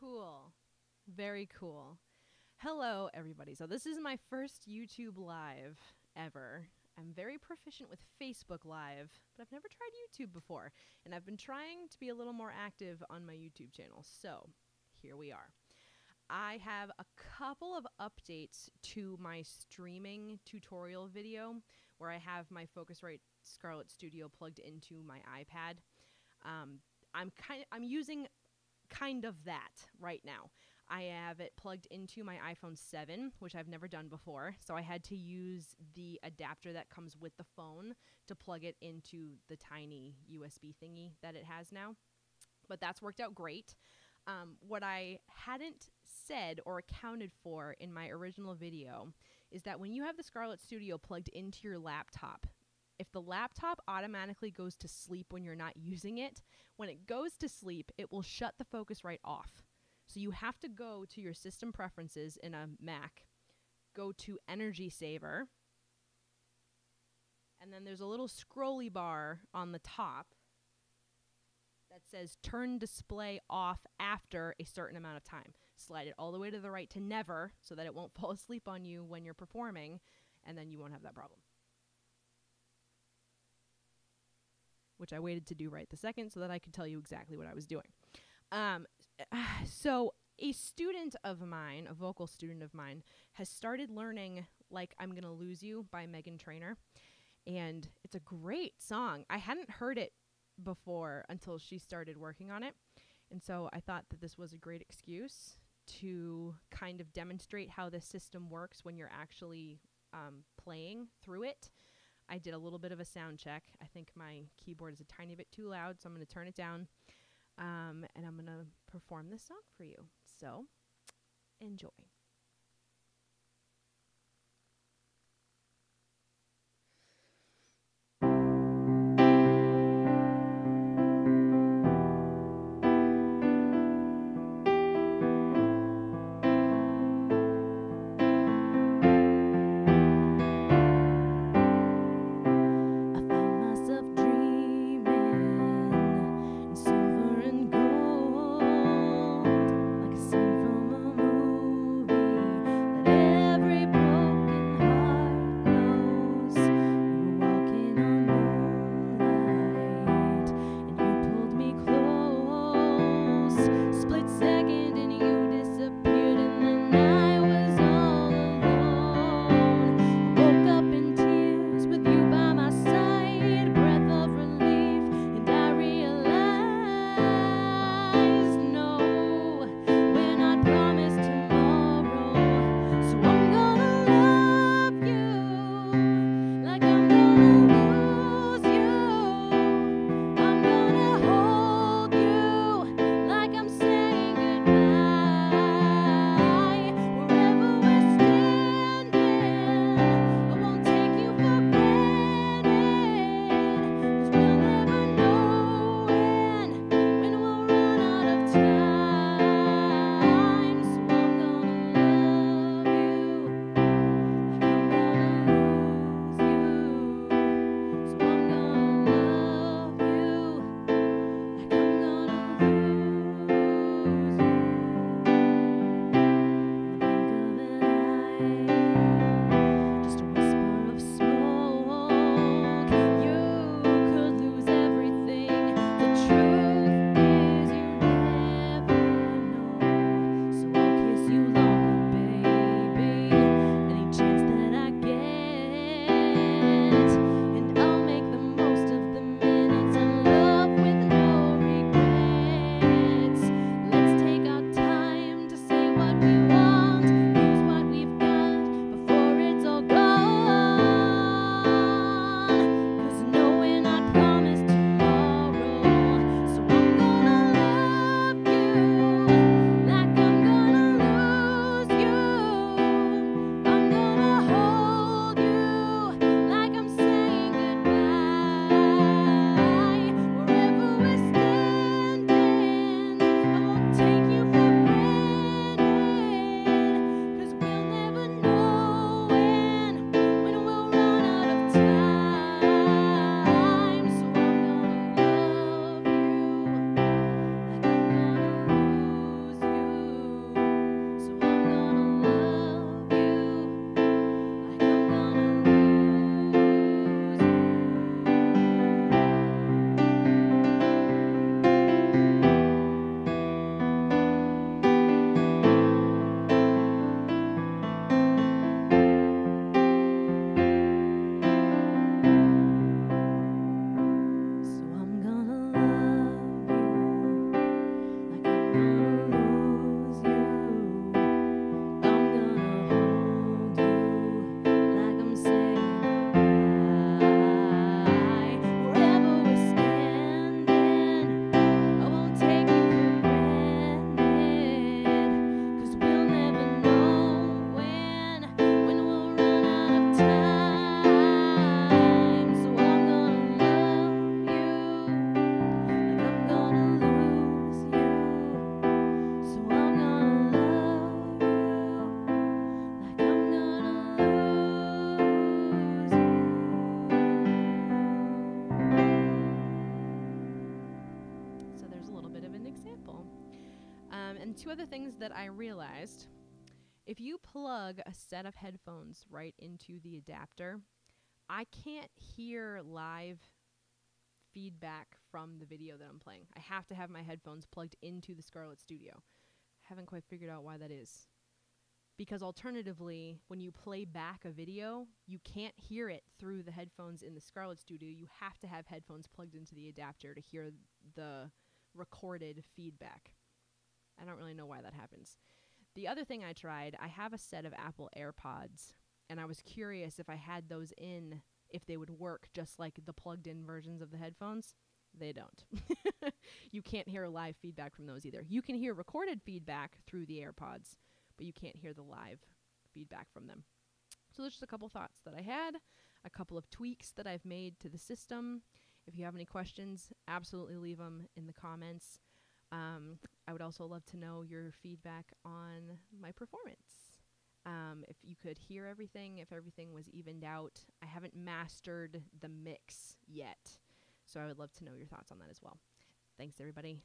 Cool. Very cool. Hello, everybody. So this is my first YouTube Live ever. I'm very proficient with Facebook Live, but I've never tried YouTube before. And I've been trying to be a little more active on my YouTube channel. So here we are. I have a couple of updates to my streaming tutorial video where I have my Focusrite Scarlett Studio plugged into my iPad. I'm using kind of that right now. I have it plugged into my iPhone 7, which I've never done before. So I had to use the adapter that comes with the phone to plug it into the tiny USB thingy that it has now. But that's worked out great. What I hadn't said or accounted for in my original video is that when you have the Scarlett Studio plugged into your laptop, if the laptop automatically goes to sleep when you're not using it, when it goes to sleep, it will shut the Focusrite off. So you have to go to your system preferences in a Mac, go to Energy Saver, and then there's a little scrolly bar on the top that says turn display off after a certain amount of time. Slide it all the way to the right to never so that it won't fall asleep on you when you're performing, and then you won't have that problem. Which I waited to do right the second so that I could tell you exactly what I was doing. So a student of mine, a vocal student of mine, has started learning Like I'm Gonna Lose You by Meghan Trainor. And it's a great song. I hadn't heard it before until she started working on it. And so I thought that this was a great excuse to kind of demonstrate how this system works when you're actually playing through it. I did a little bit of a sound check. I think my keyboard is a tiny bit too loud, so I'm going to turn it down. And I'm going to perform this song for you. So, enjoy. Like a scene from a movie. And two other things that I realized, if you plug a set of headphones right into the adapter, I can't hear live feedback from the video that I'm playing. I have to have my headphones plugged into the Scarlett Studio. Haven't quite figured out why that is. Because alternatively, when you play back a video, you can't hear it through the headphones in the Scarlett Studio. You have to have headphones plugged into the adapter to hear the recorded feedback. I don't really know why that happens. The other thing I tried, I have a set of Apple AirPods, and I was curious if I had those in, if they would work just like the plugged-in versions of the headphones. They don't. You can't hear live feedback from those either. You can hear recorded feedback through the AirPods, but you can't hear the live feedback from them. So there's just a couple thoughts that I had, a couple of tweaks that I've made to the system. If you have any questions, absolutely leave them in the comments. I would also love to know your feedback on my performance. If you could hear everything, if everything was evened out. I haven't mastered the mix yet, so I would love to know your thoughts on that as well. Thanks, everybody.